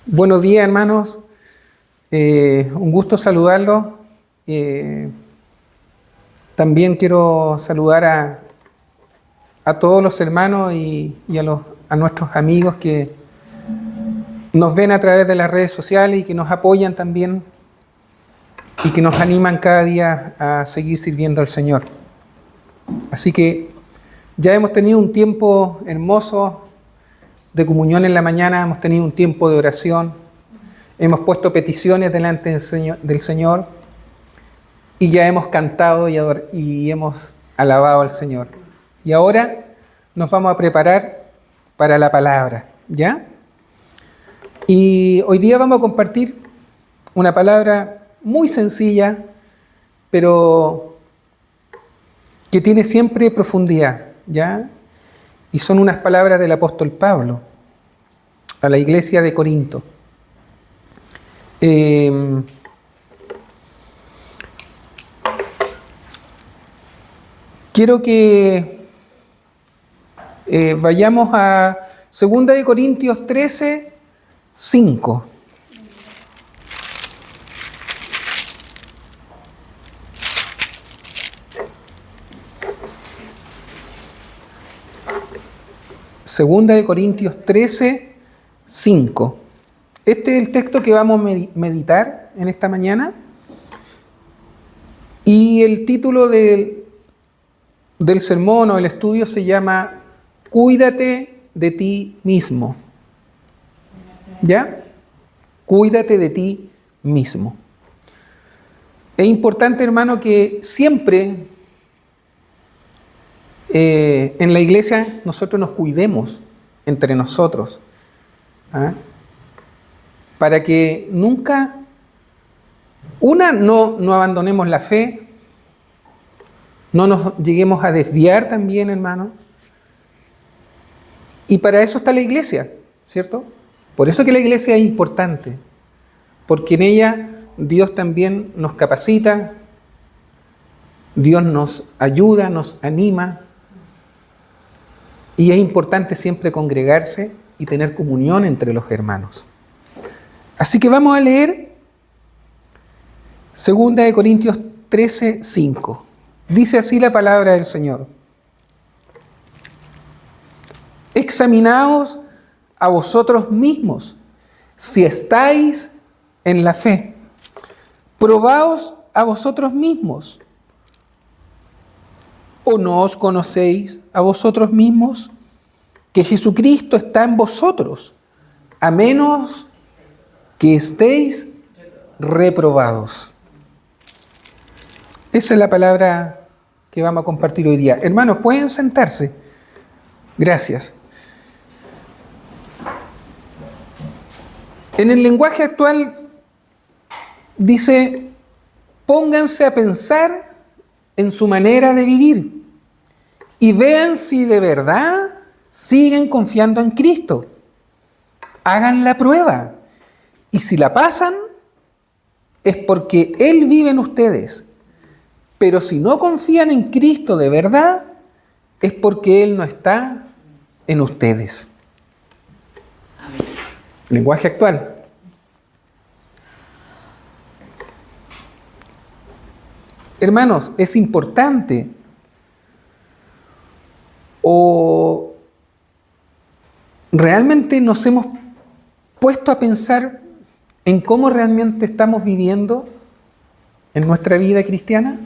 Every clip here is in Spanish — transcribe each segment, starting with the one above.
Buenos días, hermanos. Un gusto saludarlos. También quiero saludar a todos los hermanos y a nuestros amigos que nos ven a través de las redes sociales y que nos apoyan también y que nos animan cada día a seguir sirviendo al Señor. Así que ya hemos tenido un tiempo hermoso de comunión en la mañana, hemos tenido un tiempo de oración, hemos puesto peticiones delante del Señor y ya hemos cantado y hemos alabado al Señor. Y ahora nos vamos a preparar para la palabra, ¿ya? Y hoy día vamos a compartir una palabra muy sencilla, pero que tiene siempre profundidad, ¿ya? Y son unas palabras del apóstol Pablo a la iglesia de Corinto. Quiero que vayamos a 2 Corintios 13, 5. Segunda de Corintios 13, 5. Este es el texto que vamos a meditar en esta mañana. Y el título del sermón o del estudio se llama Cuídate de ti mismo. ¿Ya? Cuídate de ti mismo. Es importante, hermano, que siempre en la iglesia nosotros nos cuidemos entre nosotros, ¿ah? Para que nunca, no abandonemos la fe, no nos lleguemos a desviar también, hermano. Y para eso está la iglesia, ¿cierto? Por eso que la iglesia es importante, porque en ella Dios también nos capacita, Dios nos ayuda, nos anima. Y es importante siempre congregarse y tener comunión entre los hermanos. Así que vamos a leer 2 Corintios 13, 5. Dice así la palabra del Señor. Examinaos a vosotros mismos si estáis en la fe. Probaos a vosotros mismos. ¿O no os conocéis a vosotros mismos que Jesucristo está en vosotros, a menos que estéis reprobados? Esa es la palabra que vamos a compartir hoy día. Hermanos, ¿pueden sentarse? Gracias. En el lenguaje actual dice, pónganse a pensar en su manera de vivir y vean si de verdad siguen confiando en Cristo. Hagan la prueba y si la pasan es porque Él vive en ustedes, pero si no confían en Cristo de verdad es porque Él no está en ustedes. Lenguaje actual. Hermanos, es importante o realmente nos hemos puesto a pensar en cómo realmente estamos viviendo en nuestra vida cristiana.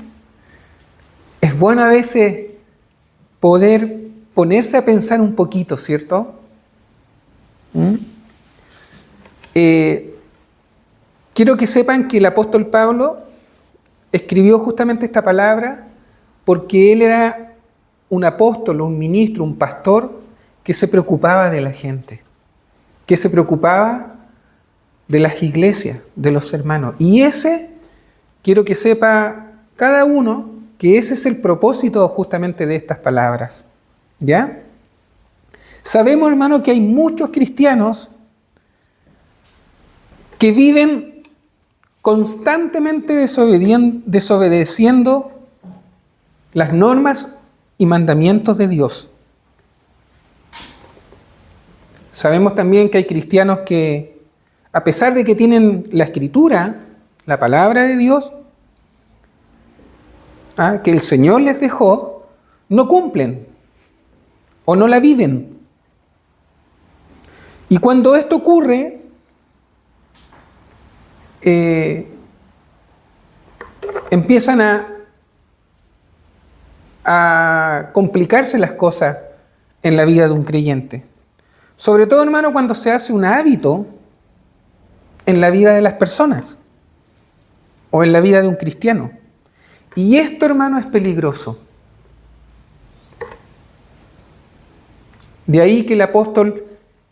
Es bueno a veces poder ponerse a pensar un poquito, ¿cierto? Quiero que sepan que el apóstol Pablo escribió justamente esta palabra porque él era un apóstol, un ministro, un pastor que se preocupaba de la gente, que se preocupaba de las iglesias, de los hermanos. Y quiero que sepa cada uno que ese es el propósito justamente de estas palabras, ¿ya? Sabemos, hermano, que hay muchos cristianos que viven constantemente desobedeciendo las normas y mandamientos de Dios. Sabemos también que hay cristianos que a pesar de que tienen la Escritura, la palabra de Dios, que el Señor les dejó, no cumplen o no la viven. Y cuando esto ocurre, empiezan a complicarse las cosas en la vida de un creyente. Sobre todo, hermano, cuando se hace un hábito en la vida de las personas o en la vida de un cristiano. Y esto, hermano, es peligroso. De ahí que el apóstol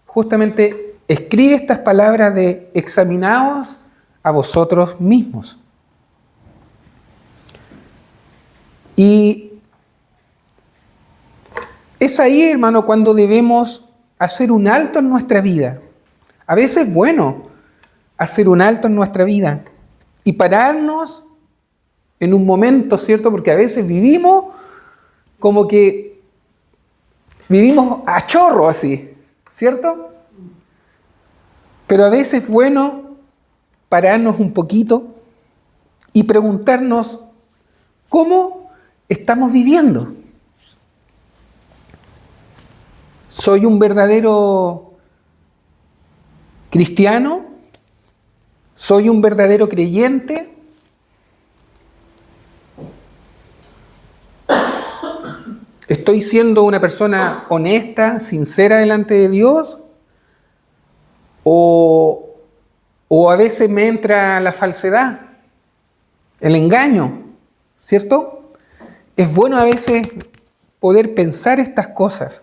justamente escribe estas palabras de examinaos a vosotros mismos. Y es ahí, hermano, cuando debemos hacer un alto en nuestra vida. A veces es bueno hacer un alto en nuestra vida y pararnos en un momento, ¿cierto? Porque a veces vivimos como que vivimos a chorro así, ¿cierto? Pero a veces es bueno pararnos un poquito y preguntarnos cómo estamos viviendo. ¿Soy un verdadero cristiano? ¿Soy un verdadero creyente? ¿Estoy siendo una persona honesta, sincera delante de Dios? ¿O a veces me entra la falsedad, el engaño, ¿cierto? Es bueno a veces poder pensar estas cosas.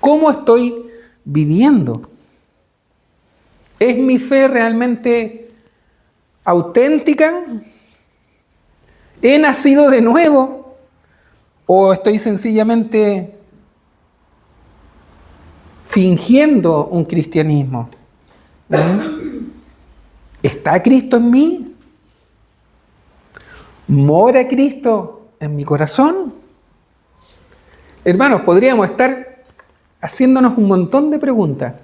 ¿Cómo estoy viviendo? ¿Es mi fe realmente auténtica? ¿He nacido de nuevo? ¿O estoy sencillamente fingiendo un cristianismo? ¿Está Cristo en mí? ¿Mora Cristo en mi corazón? Hermanos, podríamos estar haciéndonos un montón de preguntas,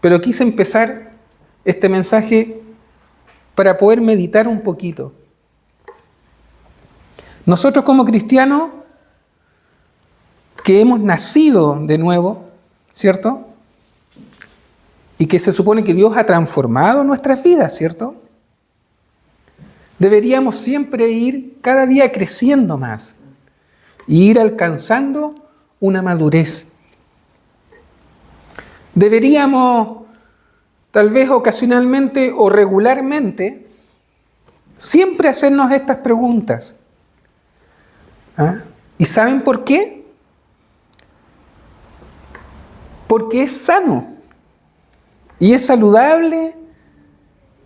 pero quise empezar este mensaje para poder meditar un poquito. Nosotros como cristianos que hemos nacido de nuevo, ¿cierto? Y que se supone que Dios ha transformado nuestras vidas, ¿cierto? Deberíamos siempre ir cada día creciendo más y ir alcanzando una madurez. Deberíamos, tal vez ocasionalmente o regularmente, siempre hacernos estas preguntas. ¿Y saben por qué? Porque es sano y es saludable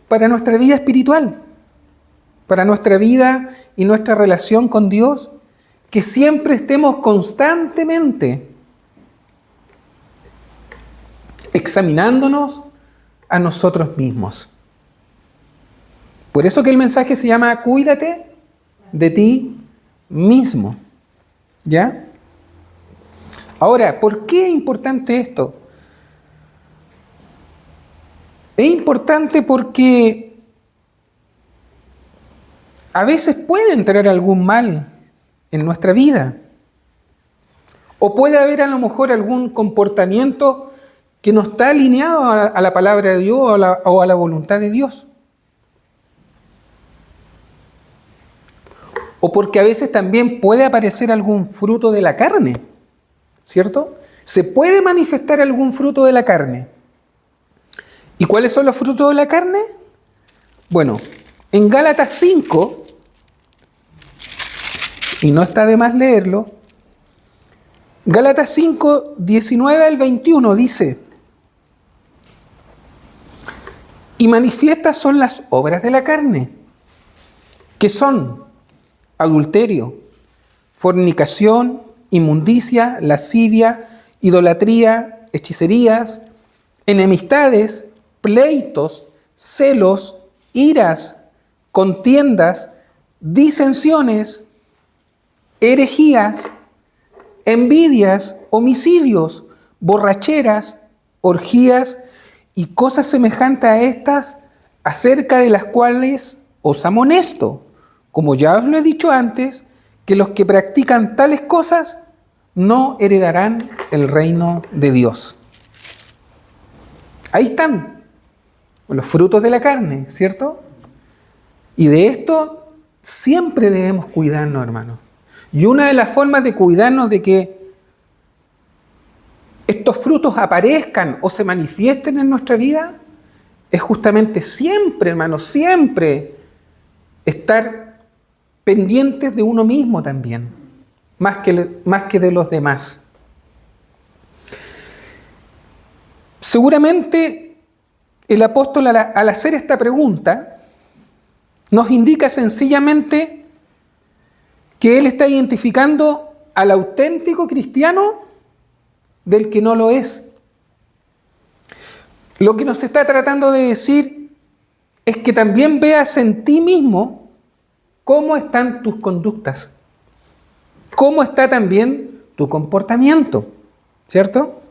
para nuestra vida espiritual, para nuestra vida y nuestra relación con Dios, que siempre estemos constantemente examinándonos a nosotros mismos. Por eso que el mensaje se llama Cuídate de ti mismo. ¿Ya? Ahora, ¿por qué es importante esto? Es importante porque a veces puede entrar algún mal en nuestra vida. O puede haber a lo mejor algún comportamiento que no está alineado a la palabra de Dios o a la voluntad de Dios. O porque a veces también puede aparecer algún fruto de la carne, ¿cierto? Se puede manifestar algún fruto de la carne. ¿Y cuáles son los frutos de la carne? Bueno, en Gálatas 5, y no está de más leerlo, Gálatas 5, 19 al 21 dice: y manifiestas son las obras de la carne, que son adulterio, fornicación, inmundicia, lascivia, idolatría, hechicerías, enemistades, pleitos, celos, iras, contiendas, disensiones, herejías, envidias, homicidios, borracheras, orgías y cosas semejantes a estas, acerca de las cuales os amonesto, como ya os lo he dicho antes, que los que practican tales cosas no heredarán el reino de Dios. Ahí están los frutos de la carne, ¿cierto? Y de esto siempre debemos cuidarnos, hermanos. Y una de las formas de cuidarnos de que estos frutos aparezcan o se manifiesten en nuestra vida es justamente siempre, hermanos, siempre estar pendientes de uno mismo también, más que de los demás. Seguramente el apóstol al hacer esta pregunta nos indica sencillamente que él está identificando al auténtico cristiano del que no lo es. Lo que nos está tratando de decir es que también veas en ti mismo cómo están tus conductas, cómo está también tu comportamiento, ¿cierto?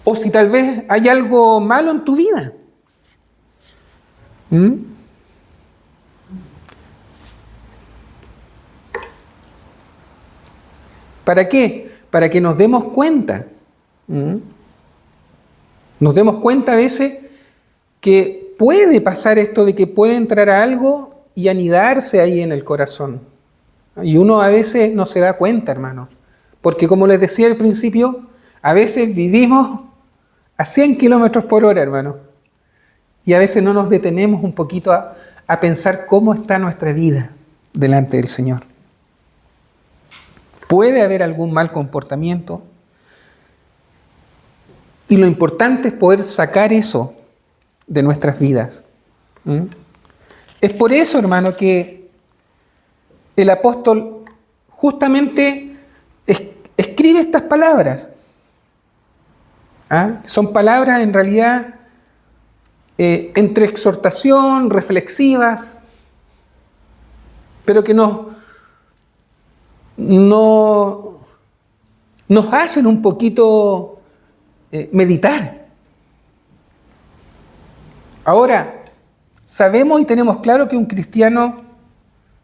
O si tal vez hay algo malo en tu vida. ¿Para qué? Para que nos demos cuenta. Nos demos cuenta a veces que puede pasar esto de que puede entrar algo y anidarse ahí en el corazón. Y uno a veces no se da cuenta, hermano. Porque como les decía al principio, a veces vivimos a 100 kilómetros por hora, hermano. Y a veces no nos detenemos un poquito a pensar cómo está nuestra vida delante del Señor. Puede haber algún mal comportamiento. Y lo importante es poder sacar eso de nuestras vidas. Es por eso, hermano, que el apóstol justamente escribe estas palabras. Son palabras en realidad entre exhortación, reflexivas, pero que nos hacen un poquito meditar. Ahora, sabemos y tenemos claro que un cristiano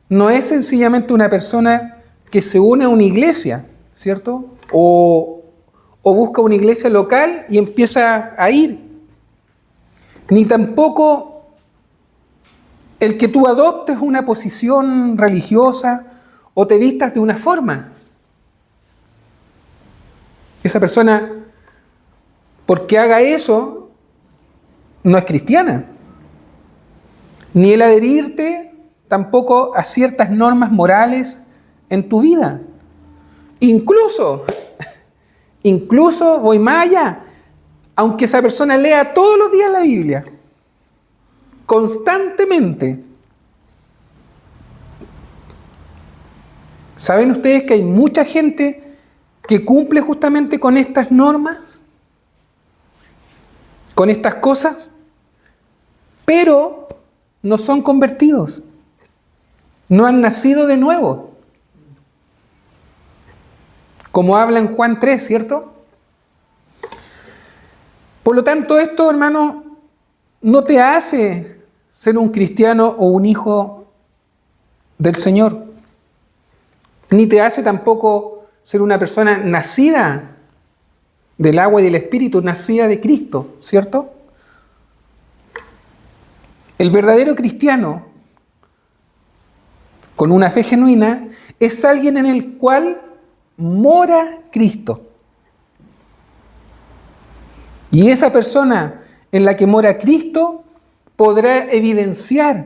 no es sencillamente una persona que se une a una iglesia, ¿cierto? O busca una iglesia local y empieza a ir. Ni tampoco el que tú adoptes una posición religiosa o te vistas de una forma. Esa persona, porque haga eso, no es cristiana. Ni el adherirte tampoco a ciertas normas morales en tu vida. Incluso voy más allá, aunque esa persona lea todos los días la Biblia, constantemente. ¿Saben ustedes que hay mucha gente que cumple justamente con estas normas? Con estas cosas, pero no son convertidos, no han nacido de nuevo. Como habla en Juan 3, ¿cierto? Por lo tanto, esto, hermano, no te hace ser un cristiano o un hijo del Señor, ni te hace tampoco ser una persona nacida del agua y del Espíritu, nacida de Cristo, ¿cierto? El verdadero cristiano, con una fe genuina, es alguien en el cual mora Cristo. Y esa persona en la que mora Cristo podrá evidenciar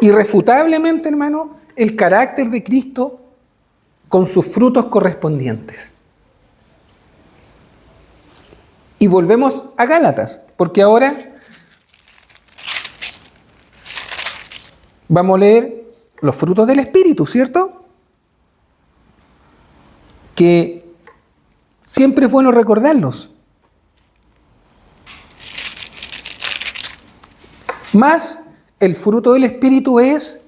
irrefutablemente, hermano, el carácter de Cristo con sus frutos correspondientes. Y volvemos a Gálatas, porque ahora vamos a leer los frutos del Espíritu, ¿cierto? Que siempre es bueno recordarlos. Más el fruto del Espíritu es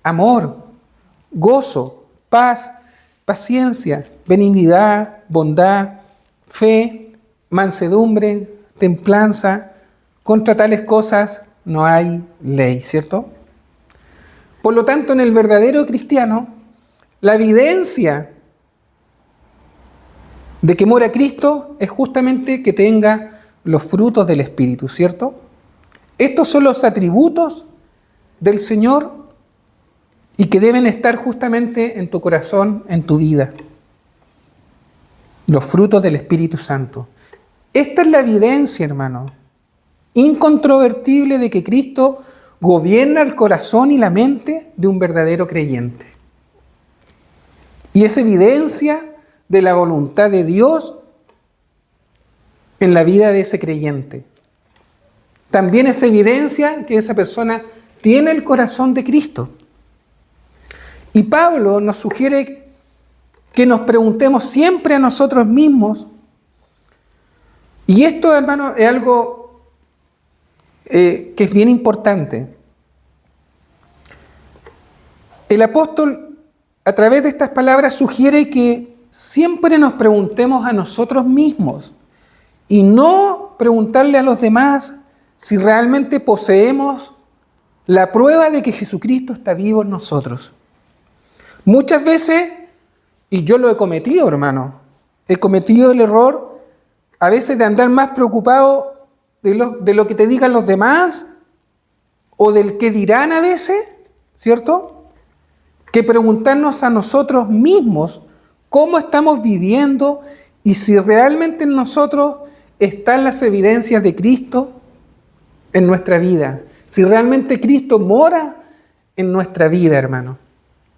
amor, gozo, paz, paciencia, benignidad, bondad, fe, mansedumbre, templanza. Contra tales cosas no hay ley, ¿cierto? Por lo tanto, en el verdadero cristiano, la evidencia de que mora Cristo es justamente que tenga los frutos del Espíritu, ¿cierto? Estos son los atributos del Señor y que deben estar justamente en tu corazón, en tu vida. Los frutos del Espíritu Santo. Esta es la evidencia, hermano, incontrovertible de que Cristo gobierna el corazón y la mente de un verdadero creyente. Y es evidencia de la voluntad de Dios en la vida de ese creyente. También es evidencia que esa persona tiene el corazón de Cristo. Y Pablo nos sugiere que nos preguntemos siempre a nosotros mismos, y esto, hermano, es algo que es bien importante. El apóstol, a través de estas palabras, sugiere que siempre nos preguntemos a nosotros mismos y no preguntarle a los demás si realmente poseemos la prueba de que Jesucristo está vivo en nosotros. Muchas veces, y yo lo he cometido, hermano, he cometido el error a veces de andar más preocupado de lo que te digan los demás o del que dirán a veces, ¿cierto? Que preguntarnos a nosotros mismos cómo estamos viviendo y si realmente en nosotros están las evidencias de Cristo en nuestra vida. Si realmente Cristo mora en nuestra vida, hermano.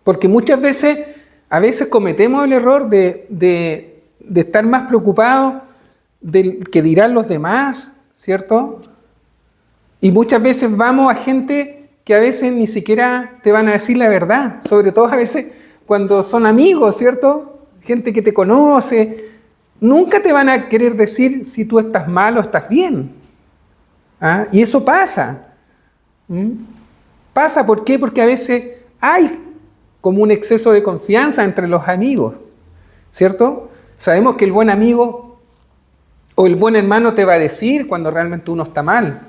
Porque muchas veces, a veces cometemos el error de estar más preocupados del que dirán los demás, ¿cierto? Y muchas veces vamos a gente que a veces ni siquiera te van a decir la verdad, sobre todo a veces cuando son amigos, ¿cierto? Gente que te conoce, nunca te van a querer decir si tú estás mal o estás bien. ¿Ah? Y eso pasa. Pasa, ¿por qué? Porque a veces hay como un exceso de confianza entre los amigos, ¿cierto? Sabemos que el buen amigo o el buen hermano te va a decir cuando realmente uno está mal,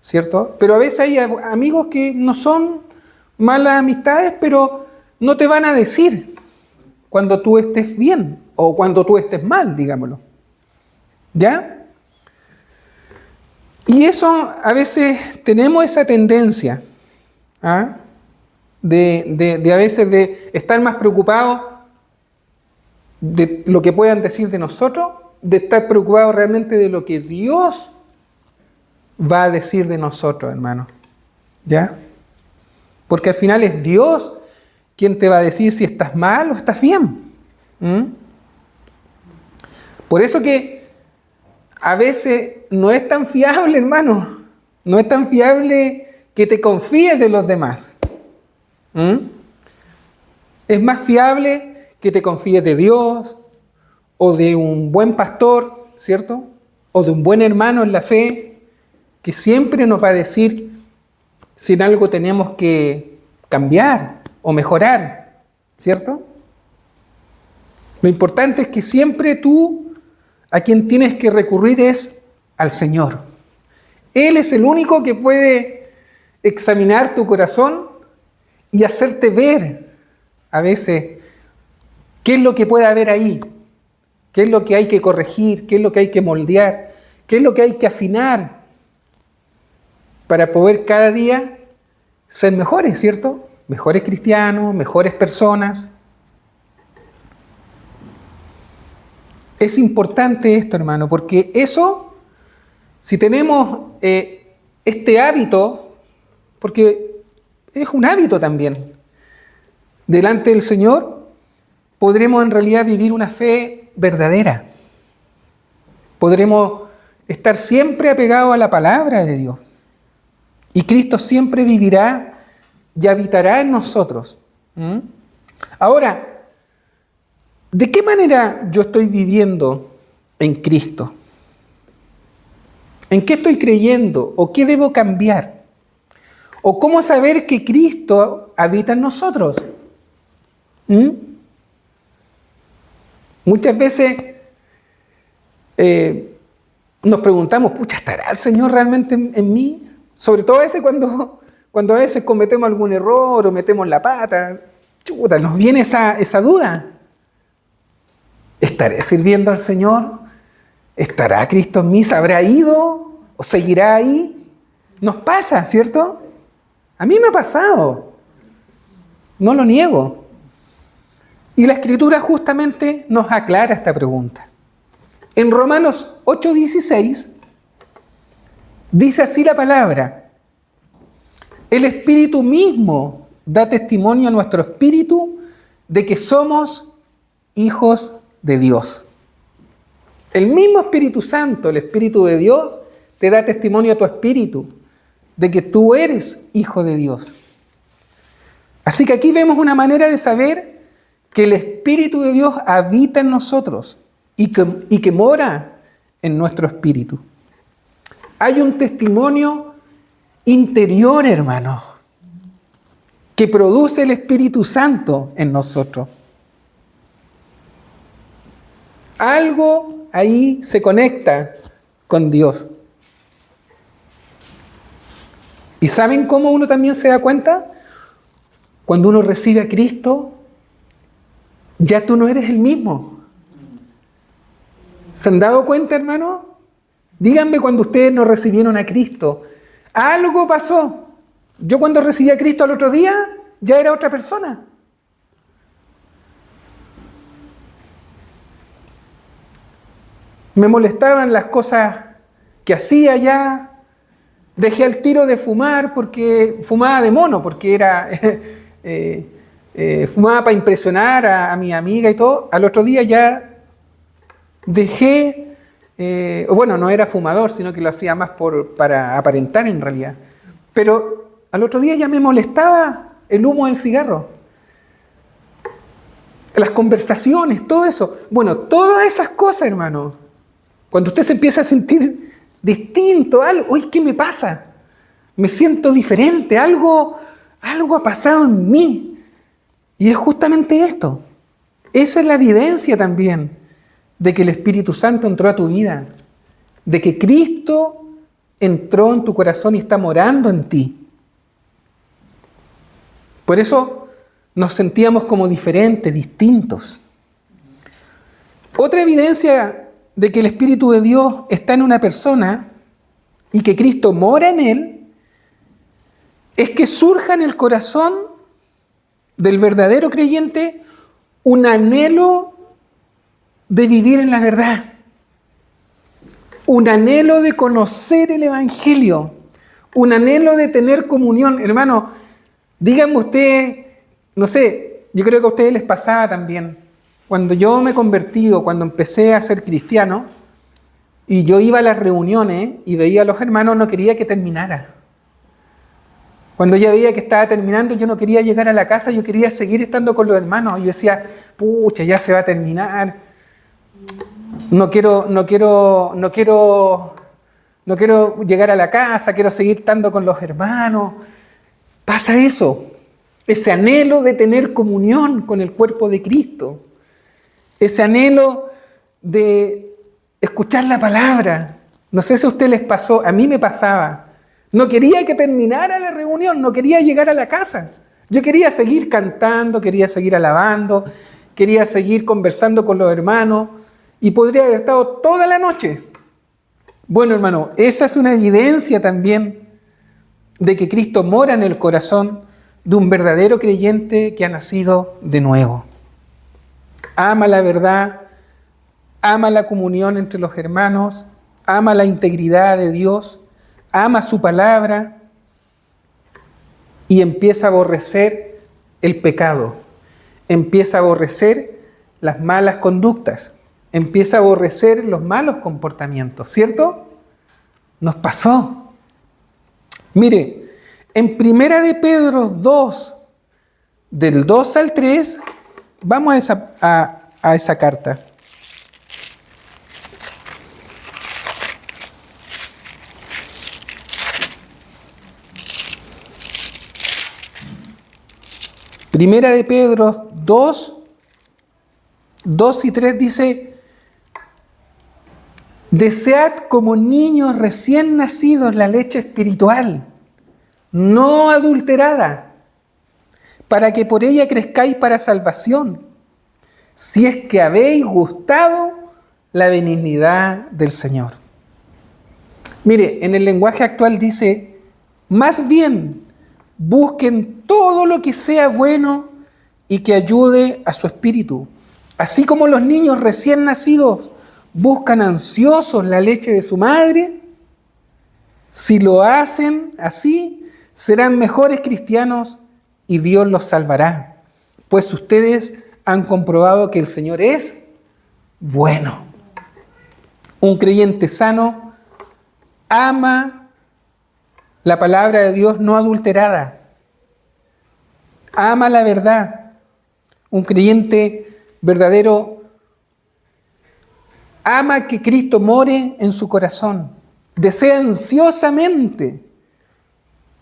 ¿cierto? Pero a veces hay amigos que no son malas amistades, pero no te van a decir cuando tú estés bien o cuando tú estés mal, digámoslo. ¿Ya? Y eso a veces tenemos esa tendencia, ¿ah? de a veces de estar más preocupados de lo que puedan decir de nosotros, de estar preocupados realmente de lo que Dios va a decir de nosotros, hermano. ¿Ya? Porque al final es Dios quien te va a decir si estás mal o estás bien. Por eso que a veces no es tan fiable, hermano. No es tan fiable que te confíes de los demás. Es más fiable que te confíes de Dios o de un buen pastor, ¿cierto? O de un buen hermano en la fe, que siempre nos va a decir si en algo tenemos que cambiar o mejorar, ¿cierto? Lo importante es que siempre tú a quien tienes que recurrir es al Señor. Él es el único que puede examinar tu corazón y hacerte ver a veces qué es lo que puede haber ahí, qué es lo que hay que corregir, qué es lo que hay que moldear, qué es lo que hay que afinar para poder cada día ser mejores, ¿cierto? Mejores cristianos, mejores personas. Es importante esto, hermano, porque eso, si tenemos este hábito, porque es un hábito también, delante del Señor, podremos en realidad vivir una fe verdadera. Podremos estar siempre apegados a la palabra de Dios. Y Cristo siempre vivirá y habitará en nosotros. Ahora, ¿de qué manera yo estoy viviendo en Cristo? ¿En qué estoy creyendo? ¿O qué debo cambiar? ¿O cómo saber que Cristo habita en nosotros? Muchas veces Nos preguntamos, pucha, ¿estará el Señor realmente en mí? Sobre todo a veces cuando a veces cometemos algún error o metemos la pata, chuta, nos viene esa duda. ¿Estaré sirviendo al Señor? ¿Estará Cristo en mí? ¿Se habrá ido? ¿O seguirá ahí? Nos pasa, ¿cierto? A mí me ha pasado. No lo niego. Y la Escritura justamente nos aclara esta pregunta. En Romanos 8:16 dice así la palabra: el Espíritu mismo da testimonio a nuestro espíritu de que somos hijos de Dios. El mismo Espíritu Santo, el Espíritu de Dios, te da testimonio a tu espíritu de que tú eres hijo de Dios. Así que aquí vemos una manera de saber que el Espíritu de Dios habita en nosotros y que mora en nuestro espíritu. Hay un testimonio interior, hermano, que produce el Espíritu Santo en nosotros. Algo ahí se conecta con Dios. ¿Y saben cómo uno también se da cuenta? Cuando uno recibe a Cristo, ya tú no eres el mismo. ¿Se han dado cuenta, hermano? Díganme cuando ustedes no recibieron a Cristo. Algo pasó. Yo cuando recibí a Cristo al otro día, ya era otra persona. Me molestaban las cosas que hacía ya. Dejé al tiro de fumar porque fumaba de mono, porque era fumaba para impresionar a mi amiga y todo. Al otro día ya dejé, bueno, no era fumador, sino que lo hacía más para aparentar en realidad. Pero al otro día ya me molestaba el humo del cigarro. Las conversaciones, todo eso. Bueno, todas esas cosas, hermano. Cuando usted se empieza a sentir distinto, algo, uy, ¿qué me pasa? Me siento diferente, algo ha pasado en mí. Y es justamente esto. Esa es la evidencia también de que el Espíritu Santo entró a tu vida, de que Cristo entró en tu corazón y está morando en ti. Por eso nos sentíamos como diferentes, distintos. Otra evidencia de que el Espíritu de Dios está en una persona y que Cristo mora en él, es que surja en el corazón del verdadero creyente un anhelo de vivir en la verdad, un anhelo de conocer el Evangelio, un anhelo de tener comunión. Hermano, díganme usted, no sé, yo creo que a ustedes les pasaba también. Cuando yo me convertí o cuando empecé a ser cristiano y yo iba a las reuniones y veía a los hermanos, no quería que terminara. Cuando ya veía que estaba terminando, yo no quería llegar a la casa, yo quería seguir estando con los hermanos. Yo decía, pucha, ya se va a terminar. No quiero llegar a la casa, quiero seguir estando con los hermanos. Pasa eso, ese anhelo de tener comunión con el cuerpo de Cristo. Ese anhelo de escuchar la palabra. No sé si a usted les pasó, a mí me pasaba. No quería que terminara la reunión, no quería llegar a la casa. Yo quería seguir cantando, quería seguir alabando, quería seguir conversando con los hermanos y podría haber estado toda la noche. Bueno, hermano, esa es una evidencia también de que Cristo mora en el corazón de un verdadero creyente que ha nacido de nuevo. Ama la verdad, ama la comunión entre los hermanos, ama la integridad de Dios, ama su palabra y empieza a aborrecer el pecado, empieza a aborrecer las malas conductas, empieza a aborrecer los malos comportamientos, ¿cierto? Nos pasó. Mire, en 1 de Pedro 2, del 2 al 3, vamos a esa carta. Primera de Pedro 2 y 3 dice: Desead como niños recién nacidos la leche espiritual, no adulterada, para que por ella crezcáis para salvación, si es que habéis gustado la benignidad del Señor. Mire, en el lenguaje actual dice, más bien busquen todo lo que sea bueno y que ayude a su espíritu. Así como los niños recién nacidos buscan ansiosos la leche de su madre, si lo hacen así, serán mejores cristianos y Dios los salvará, pues ustedes han comprobado que el Señor es bueno. Un creyente sano ama la palabra de Dios no adulterada, ama la verdad. Un creyente verdadero ama que Cristo more en su corazón, desea ansiosamente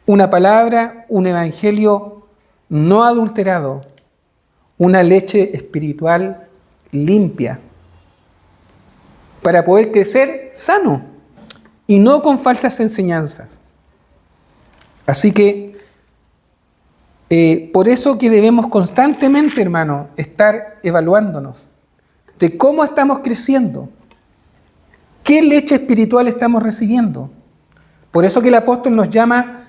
una palabra, un evangelio no adulterado, una leche espiritual limpia, para poder crecer sano y no con falsas enseñanzas. Así que por eso que debemos constantemente, hermano, estar evaluándonos de cómo estamos creciendo, qué leche espiritual estamos recibiendo. Por eso que el apóstol nos llama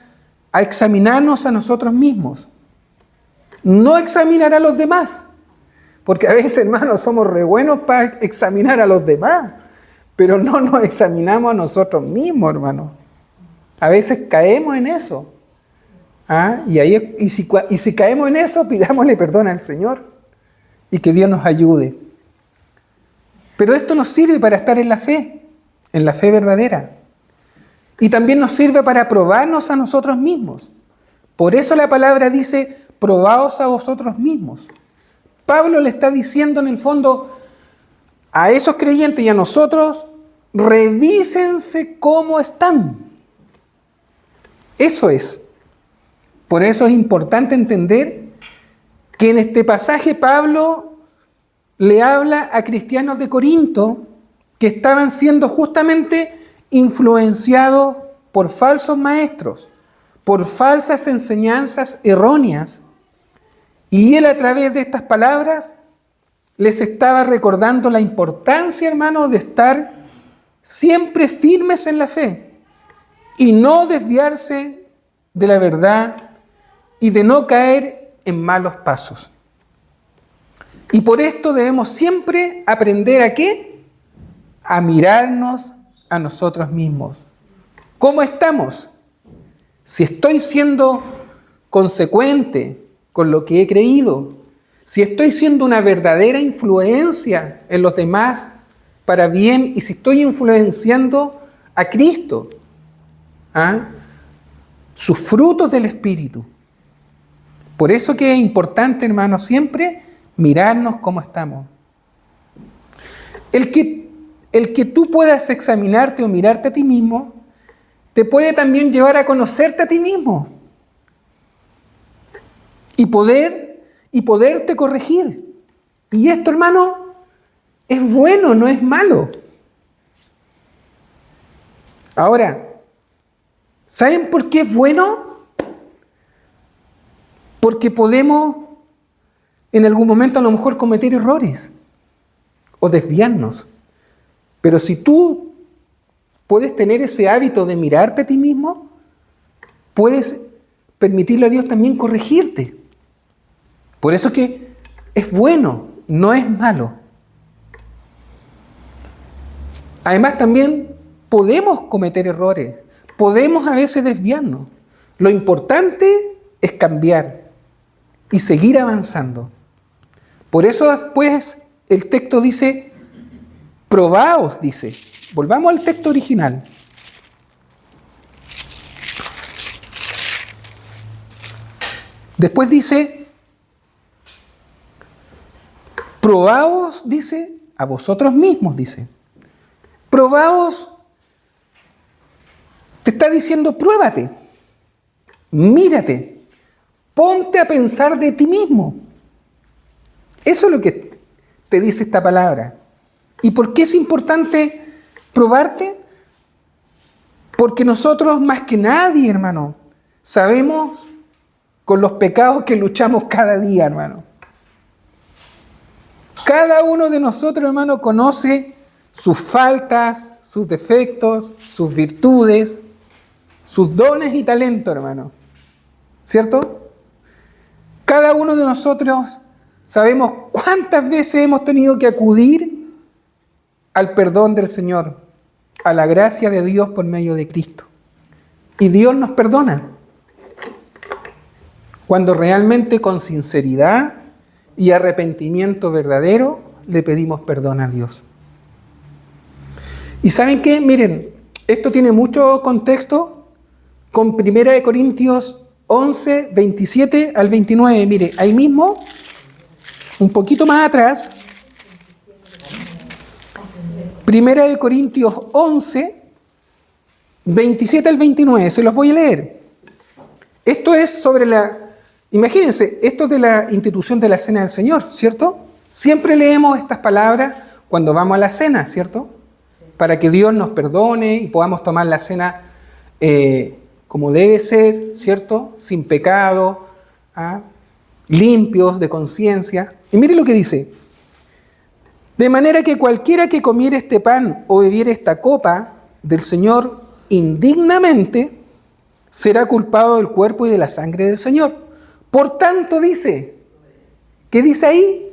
a examinarnos a nosotros mismos, no examinar a los demás, porque a veces, hermanos, somos re buenos para examinar a los demás, pero no nos examinamos a nosotros mismos, hermano. A veces caemos en eso. Y si caemos en eso, pidámosle perdón al Señor y que Dios nos ayude. Pero esto nos sirve para estar en la fe verdadera. Y también nos sirve para probarnos a nosotros mismos. Por eso la palabra dice, probaos a vosotros mismos. Pablo le está diciendo en el fondo a esos creyentes y a nosotros, revísense cómo están. Eso es. Por eso es importante entender que en este pasaje Pablo le habla a cristianos de Corinto que estaban siendo justamente influenciados por falsos maestros, por falsas enseñanzas erróneas. Y él a través de estas palabras les estaba recordando la importancia, hermanos, de estar siempre firmes en la fe y no desviarse de la verdad y de no caer en malos pasos. Y por esto debemos siempre aprender ¿a qué? A mirarnos a nosotros mismos. ¿Cómo estamos? Si estoy siendo consecuente con lo que he creído, si estoy siendo una verdadera influencia en los demás para bien y si estoy influenciando a Cristo, sus frutos del Espíritu. Por eso que es importante, hermanos, siempre mirarnos cómo estamos. El que tú puedas examinarte o mirarte a ti mismo, te puede también llevar a conocerte a ti mismo y poderte corregir. Y esto, hermano, es bueno, no es malo. Ahora, ¿saben por qué es bueno? Porque podemos en algún momento a lo mejor cometer errores o desviarnos. Pero si tú puedes tener ese hábito de mirarte a ti mismo, puedes permitirle a Dios también corregirte. Por eso que es bueno, no es malo. Además también podemos cometer errores, podemos a veces desviarnos. Lo importante es cambiar y seguir avanzando. Por eso después el texto dice, probaos, dice. Volvamos al texto original. Después dice, probaos, dice, a vosotros mismos, dice. Probaos, te está diciendo, pruébate, mírate, ponte a pensar de ti mismo. Eso es lo que te dice esta palabra. ¿Y por qué es importante Probarte porque nosotros más que nadie, hermano, sabemos con los pecados que luchamos cada día, hermano. Cada uno de nosotros, hermano, conoce sus faltas, sus defectos, sus virtudes, sus dones y talentos, hermano. ¿Cierto? Cada uno de nosotros sabemos cuántas veces hemos tenido que acudir al perdón del Señor, a la gracia de Dios por medio de Cristo. Y Dios nos perdona cuando realmente con sinceridad y arrepentimiento verdadero le pedimos perdón a Dios. ¿Y saben qué? Miren, esto tiene mucho contexto con 1 Corintios 11, 27 al 29. Mire, ahí mismo, un poquito más atrás, 1 Corintios 11, 27 al 29, se los voy a leer. Esto es sobre imagínense, esto es de la institución de la Cena del Señor, ¿cierto? Siempre leemos estas palabras cuando vamos a la cena, ¿cierto? Para que Dios nos perdone y podamos tomar la cena como debe ser, ¿cierto? Sin pecado, limpios de conciencia. Y mire lo que dice. De manera que cualquiera que comiere este pan o bebiere esta copa del Señor indignamente, será culpado del cuerpo y de la sangre del Señor. Por tanto dice, ¿qué dice ahí?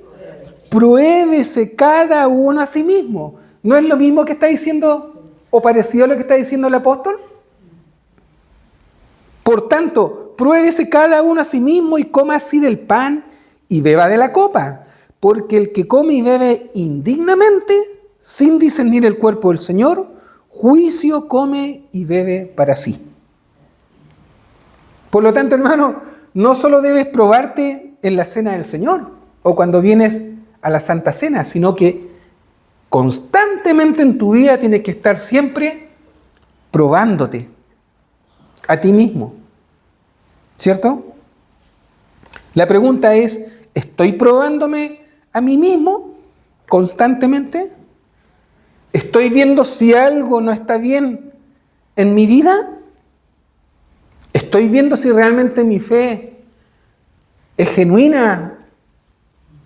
Pruébese cada uno a sí mismo. ¿No es lo mismo que está diciendo o parecido a lo que está diciendo el apóstol? Por tanto, pruébese cada uno a sí mismo y coma así del pan y beba de la copa. Porque el que come y bebe indignamente, sin discernir el cuerpo del Señor, juicio come y bebe para sí. Por lo tanto, hermano, no solo debes probarte en la cena del Señor o cuando vienes a la Santa Cena, sino que constantemente en tu vida tienes que estar siempre probándote a ti mismo. ¿Cierto? La pregunta es, ¿estoy probándome a mí mismo constantemente? ¿Estoy viendo si algo no está bien en mi vida? ¿Estoy viendo si realmente mi fe es genuina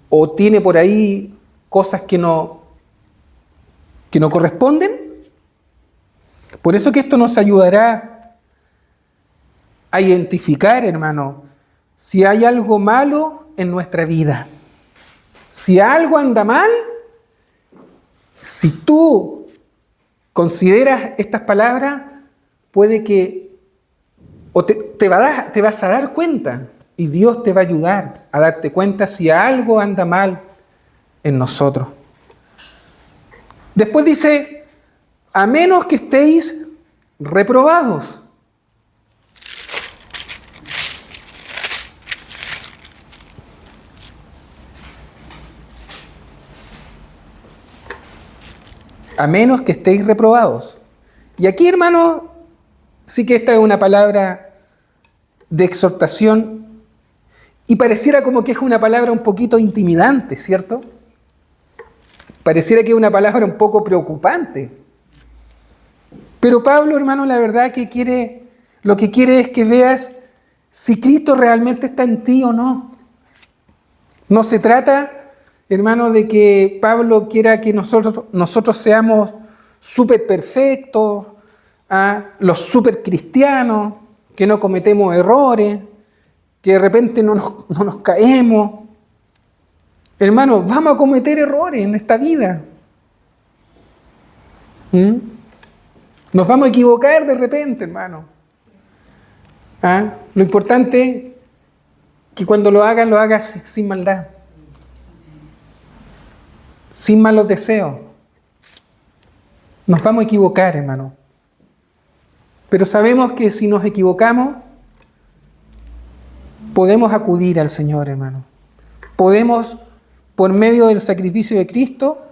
o tiene por ahí cosas que no corresponden? Por eso que esto nos ayudará a identificar, hermano, si hay algo malo en nuestra vida. Si algo anda mal, si tú consideras estas palabras, puede que o te vas a dar cuenta y Dios te va a ayudar a darte cuenta si algo anda mal en nosotros. Después dice, a menos que estéis reprobados. A menos que estéis reprobados. Y aquí, hermano, sí que esta es una palabra de exhortación y pareciera como que es una palabra un poquito intimidante, ¿cierto? Pareciera que es una palabra un poco preocupante. Pero Pablo, hermano, la verdad que lo que quiere es que veas si Cristo realmente está en ti o no. No se trata, hermano, de que Pablo quiera que nosotros seamos súper perfectos, los súper cristianos, que no cometemos errores, que de repente no nos caemos. Hermano, vamos a cometer errores en esta vida. Nos vamos a equivocar de repente, hermano. Lo importante es que cuando lo hagas sin maldad, sin malos deseos. Nos vamos a equivocar, hermano. Pero sabemos que si nos equivocamos, podemos acudir al Señor, hermano. Podemos, por medio del sacrificio de Cristo,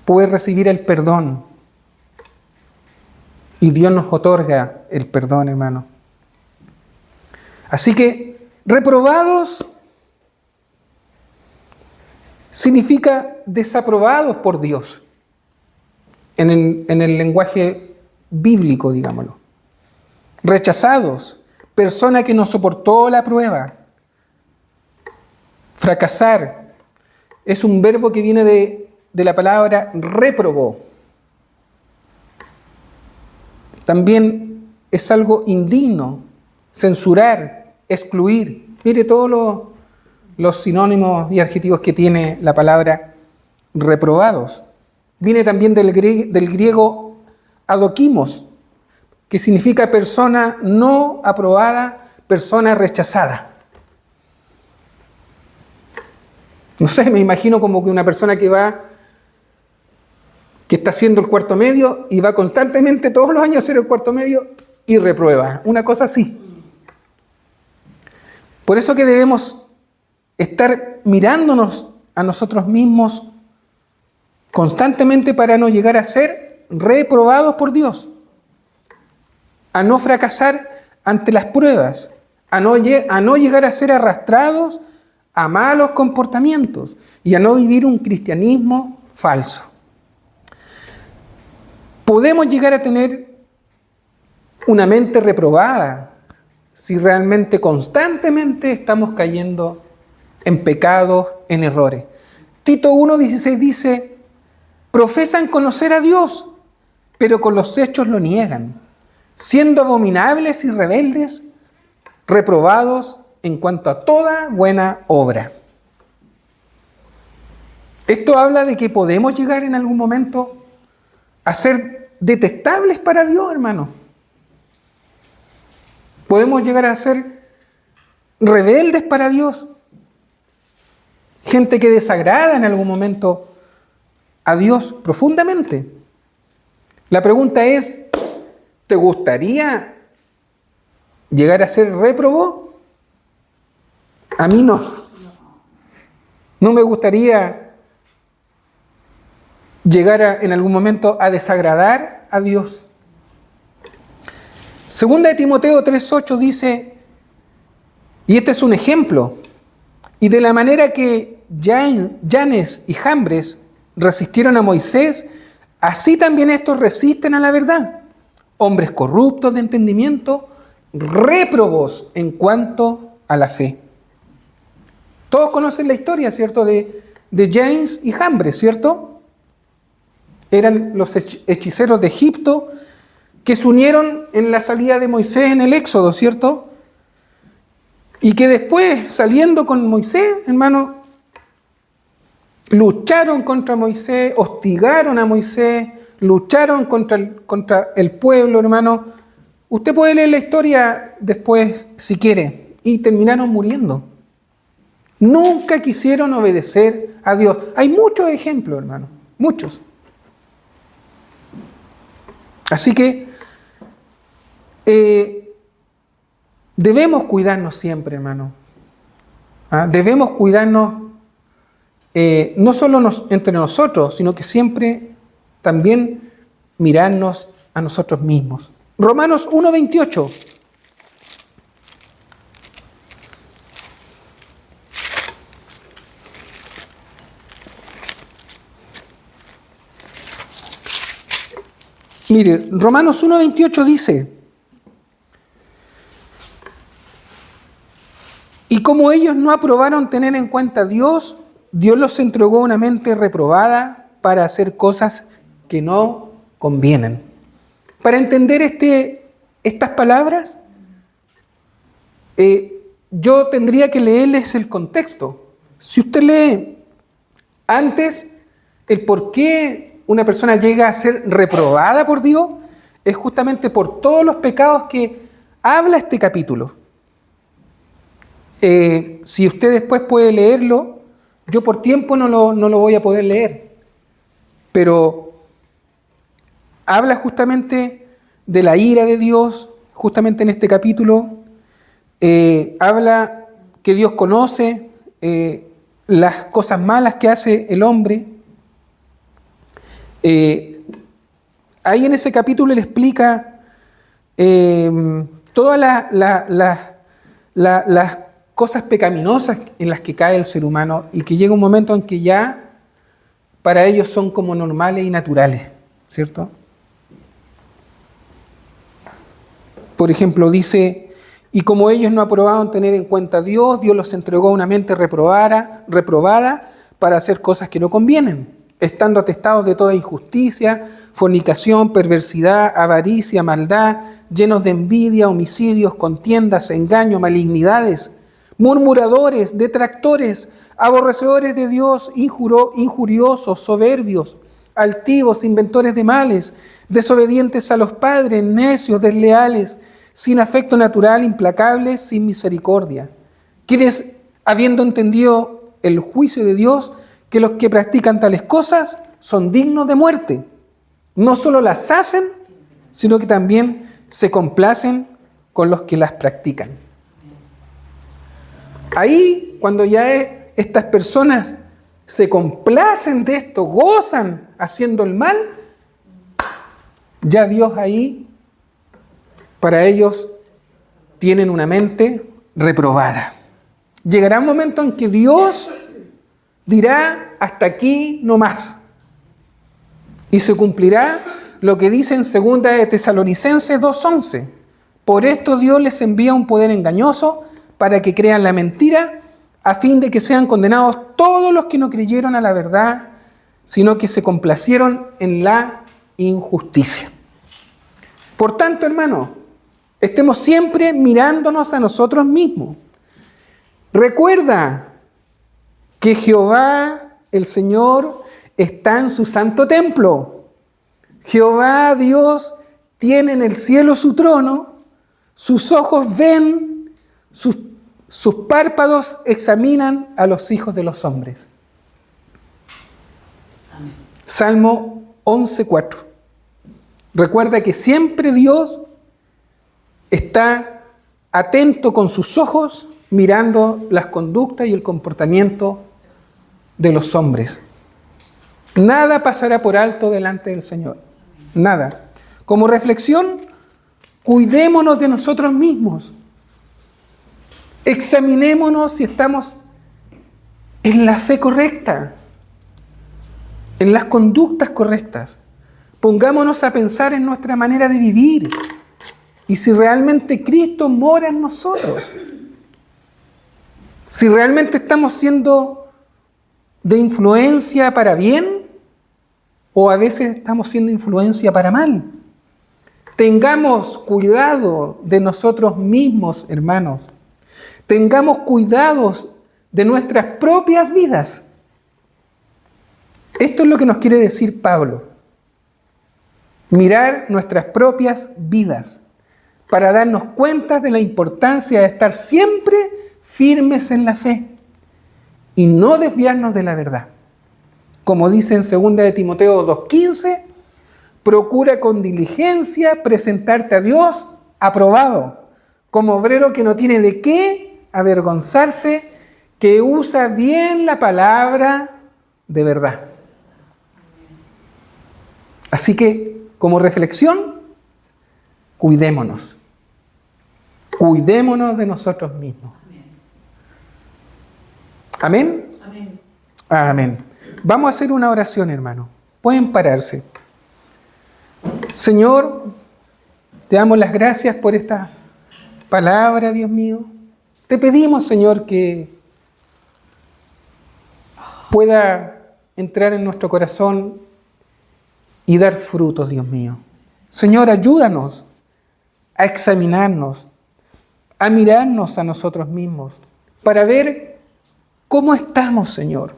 poder recibir el perdón. Y Dios nos otorga el perdón, hermano. Así que, reprobados significa desaprobados por Dios. en el lenguaje bíblico, digámoslo. Rechazados, persona que no soportó la prueba. Fracasar es un verbo que viene de la palabra reprobó. También es algo indigno, censurar, excluir. Mire todos los sinónimos y adjetivos que tiene la palabra reprobados. Viene también del griego adokimos, que significa persona no aprobada, persona rechazada. No sé, me imagino como que una persona que está haciendo el cuarto medio y va constantemente todos los años a hacer el cuarto medio y reprueba. Una cosa así. Por eso que debemos estar mirándonos a nosotros mismos constantemente para no llegar a ser reprobados por Dios, a no fracasar ante las pruebas, a no llegar a ser arrastrados a malos comportamientos y a no vivir un cristianismo falso. Podemos llegar a tener una mente reprobada si realmente constantemente estamos cayendo en pecados, en errores. Tito 1:16 dice: profesan conocer a Dios, pero con los hechos lo niegan, siendo abominables y rebeldes, reprobados en cuanto a toda buena obra. Esto habla de que podemos llegar en algún momento a ser detestables para Dios, hermano. Podemos llegar a ser rebeldes para Dios. Gente que desagrada en algún momento a Dios profundamente. La pregunta es, ¿te gustaría llegar a ser réprobo? A mí no. No me gustaría llegar en algún momento a desagradar a Dios. Segunda de Timoteo 3:8 dice, y este es un ejemplo, y de la manera que Yanes y Jambres resistieron a Moisés, así también estos resisten a la verdad. Hombres corruptos de entendimiento, réprobos en cuanto a la fe. Todos conocen la historia, ¿cierto? De Janes y Jambres, ¿cierto? Eran los hechiceros de Egipto que se unieron en la salida de Moisés en el Éxodo, ¿cierto? Y que después, saliendo con Moisés, hermano, lucharon contra Moisés, hostigaron a Moisés, lucharon contra el pueblo, hermano. Usted puede leer la historia después, si quiere, y terminaron muriendo. Nunca quisieron obedecer a Dios. Hay muchos ejemplos, hermano, muchos. Así que debemos cuidarnos siempre, hermano. Debemos cuidarnos no solo entre nosotros, sino que siempre también mirarnos a nosotros mismos. Romanos 1:28. Mire, Romanos 1:28 dice, y como ellos no aprobaron tener en cuenta a Dios, Dios los entregó a una mente reprobada para hacer cosas que no convienen. Para entender estas palabras, yo tendría que leerles el contexto. Si usted lee antes el por qué una persona llega a ser reprobada por Dios, es justamente por todos los pecados que habla este capítulo. Si usted después puede leerlo, yo por tiempo no lo voy a poder leer, pero habla justamente de la ira de Dios, justamente en este capítulo, habla que Dios conoce las cosas malas que hace el hombre. Ahí en ese capítulo él explica todas las cosas pecaminosas en las que cae el ser humano y que llega un momento en que ya para ellos son como normales y naturales, ¿cierto? Por ejemplo, dice, y como ellos no aprobaron tener en cuenta a Dios, Dios los entregó a una mente reprobada para hacer cosas que no convienen, estando atestados de toda injusticia, fornicación, perversidad, avaricia, maldad, llenos de envidia, homicidios, contiendas, engaño, malignidades, murmuradores, detractores, aborrecedores de Dios, injuriosos, soberbios, altivos, inventores de males, desobedientes a los padres, necios, desleales, sin afecto natural, implacables, sin misericordia, quienes, habiendo entendido el juicio de Dios, que los que practican tales cosas son dignos de muerte, no solo las hacen, sino que también se complacen con los que las practican. Ahí, cuando ya estas personas se complacen de esto, gozan haciendo el mal, ya Dios ahí, para ellos, tienen una mente reprobada. Llegará un momento en que Dios dirá, hasta aquí no más. Y se cumplirá lo que dice en 2 de Tesalonicenses 2:11. Por esto Dios les envía un poder engañoso para que crean la mentira, a fin de que sean condenados todos los que no creyeron a la verdad, sino que se complacieron en la injusticia. Por tanto, hermanos, estemos siempre mirándonos a nosotros mismos. Recuerda que Jehová, el Señor, está en su santo templo. Jehová, Dios, tiene en el cielo su trono, sus ojos ven, sus párpados examinan a los hijos de los hombres. Amén. Salmo 11:4. Recuerda que siempre Dios está atento con sus ojos, mirando las conductas y el comportamiento de los hombres. Nada pasará por alto delante del Señor. Nada. Como reflexión, cuidémonos de nosotros mismos. Examinémonos si estamos en la fe correcta, en las conductas correctas. Pongámonos a pensar en nuestra manera de vivir y si realmente Cristo mora en nosotros. Si realmente estamos siendo de influencia para bien o a veces estamos siendo influencia para mal. Tengamos cuidado de nosotros mismos, hermanos. Tengamos cuidados de nuestras propias vidas. Esto es lo que nos quiere decir Pablo. Mirar nuestras propias vidas para darnos cuenta de la importancia de estar siempre firmes en la fe y no desviarnos de la verdad. Como dice en 2 de Timoteo 2:15, procura con diligencia presentarte a Dios aprobado, como obrero que no tiene de qué avergonzarse, que usa bien la palabra de verdad. Así que, como reflexión, cuidémonos. Cuidémonos de nosotros mismos. ¿Amén? Amén. Amén. Vamos a hacer una oración, hermano. Pueden pararse. Señor, te damos las gracias por esta palabra, Dios mío. Te pedimos, Señor, que pueda entrar en nuestro corazón y dar frutos, Dios mío. Señor, ayúdanos a examinarnos, a mirarnos a nosotros mismos, para ver cómo estamos, Señor.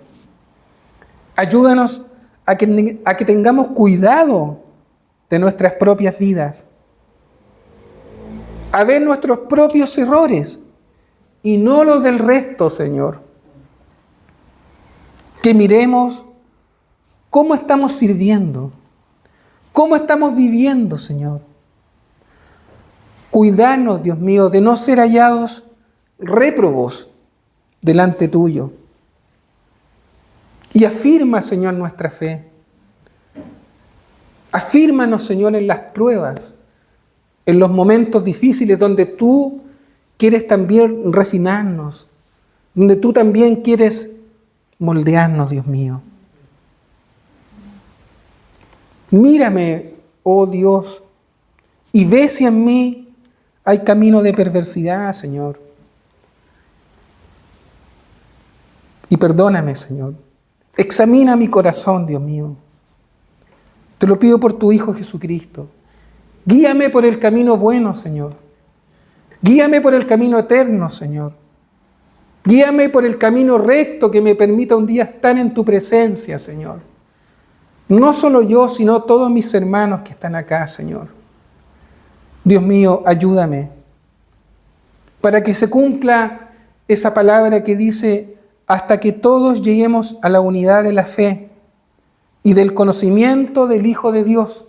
Ayúdanos a que tengamos cuidado de nuestras propias vidas, a ver nuestros propios errores y no los del resto, Señor. Que miremos cómo estamos sirviendo, cómo estamos viviendo, Señor. Cuidarnos, Dios mío, de no ser hallados réprobos delante tuyo. Y afirma, Señor, nuestra fe. Afírmanos, Señor, en las pruebas, en los momentos difíciles donde tú quieres también refinarnos, donde tú también quieres moldearnos, Dios mío. Mírame, oh Dios, y ve si en mí hay camino de perversidad, Señor. Y perdóname, Señor. Examina mi corazón, Dios mío. Te lo pido por tu Hijo Jesucristo. Guíame por el camino bueno, Señor. Guíame por el camino eterno, Señor. Guíame por el camino recto que me permita un día estar en tu presencia, Señor. No solo yo, sino todos mis hermanos que están acá, Señor. Dios mío, ayúdame para que se cumpla esa palabra que dice: hasta que todos lleguemos a la unidad de la fe y del conocimiento del Hijo de Dios,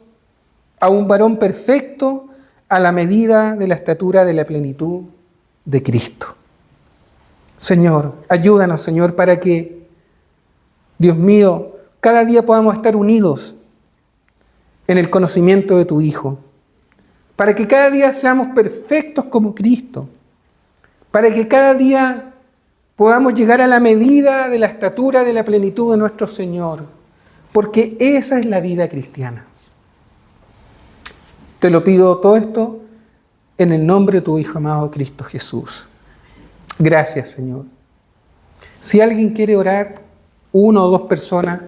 a un varón perfecto a la medida de la estatura de la plenitud de Cristo. Señor, ayúdanos, Señor, para que, Dios mío, cada día podamos estar unidos en el conocimiento de tu Hijo, para que cada día seamos perfectos como Cristo, para que cada día podamos llegar a la medida de la estatura de la plenitud de nuestro Señor, porque esa es la vida cristiana. Te lo pido todo esto en el nombre de tu Hijo amado Cristo Jesús. Gracias, Señor. Si alguien quiere orar, 1 o 2 personas,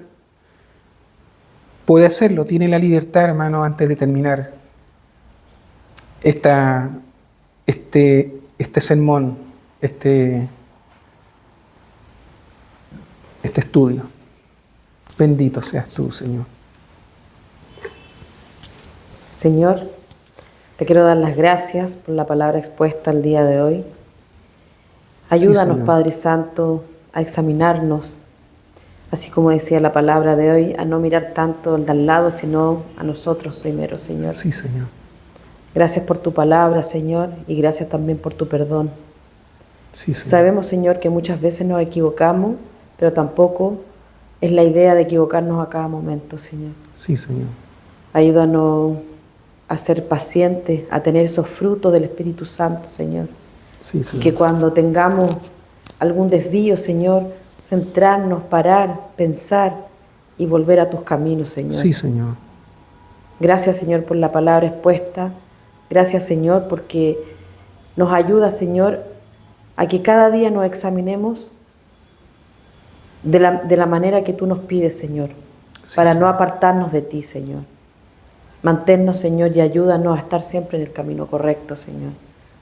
puede hacerlo. Tiene la libertad, hermano, antes de terminar este sermón, este estudio. Bendito seas tú, Señor. Señor, te quiero dar las gracias por la palabra expuesta el día de hoy. Ayúdanos, sí, Padre Santo, a examinarnos, así como decía la palabra de hoy, a no mirar tanto al de al lado, sino a nosotros primero, Señor. Sí, Señor. Gracias por tu palabra, Señor, y gracias también por tu perdón. Sí, Señor. Sabemos, Señor, que muchas veces nos equivocamos, pero tampoco es la idea de equivocarnos a cada momento, Señor. Sí, Señor. Ayúdanos a ser pacientes, a tener esos frutos del Espíritu Santo, Señor. Sí, Señor. Que cuando tengamos algún desvío, Señor, centrarnos, parar, pensar y volver a tus caminos, Señor. Sí, Señor. Gracias, Señor, por la palabra expuesta. Gracias, Señor, porque nos ayuda, Señor, a que cada día nos examinemos de la manera que tú nos pides, Señor, sí, para no apartarnos de ti, Señor. Manténnos, Señor, y ayúdanos a estar siempre en el camino correcto, Señor.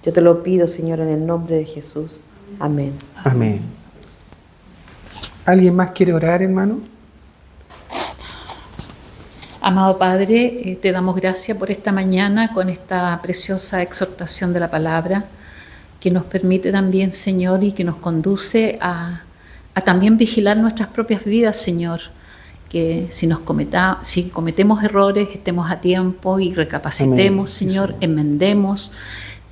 Yo te lo pido, Señor, en el nombre de Jesús. Amén. Amén. ¿Alguien más quiere orar, hermano? Amado Padre, te damos gracias por esta mañana con esta preciosa exhortación de la palabra que nos permite también, Señor, y que nos conduce a también vigilar nuestras propias vidas, Señor. Que si cometemos errores, estemos a tiempo y recapacitemos, Amén. Señor, sí, enmendemos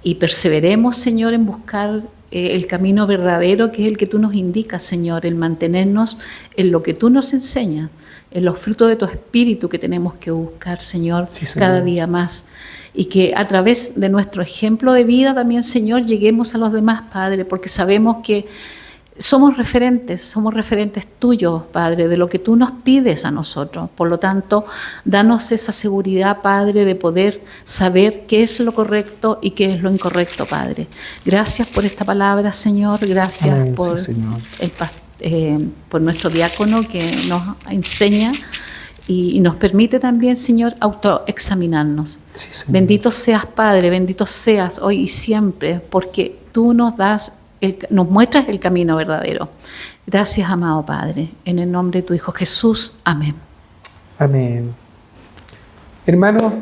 y perseveremos, Señor, en buscar el camino verdadero que es el que tú nos indicas, Señor, el mantenernos en lo que tú nos enseñas, en los frutos de tu espíritu que tenemos que buscar, Señor, sí, Señor, cada día más. Y que a través de nuestro ejemplo de vida también, Señor, lleguemos a los demás, Padre, porque sabemos que somos referentes tuyos, Padre, de lo que tú nos pides a nosotros. Por lo tanto, danos esa seguridad, Padre, de poder saber qué es lo correcto y qué es lo incorrecto, Padre. Gracias por esta palabra, Señor. Gracias, Amén, por, sí, por nuestro diácono que nos enseña y nos permite también, Señor, autoexaminarnos. Sí, bendito seas, Padre, bendito seas hoy y siempre, porque tú nos muestras el camino verdadero. Gracias, amado Padre. En el nombre de tu Hijo Jesús. Amén. Amén. Hermanos,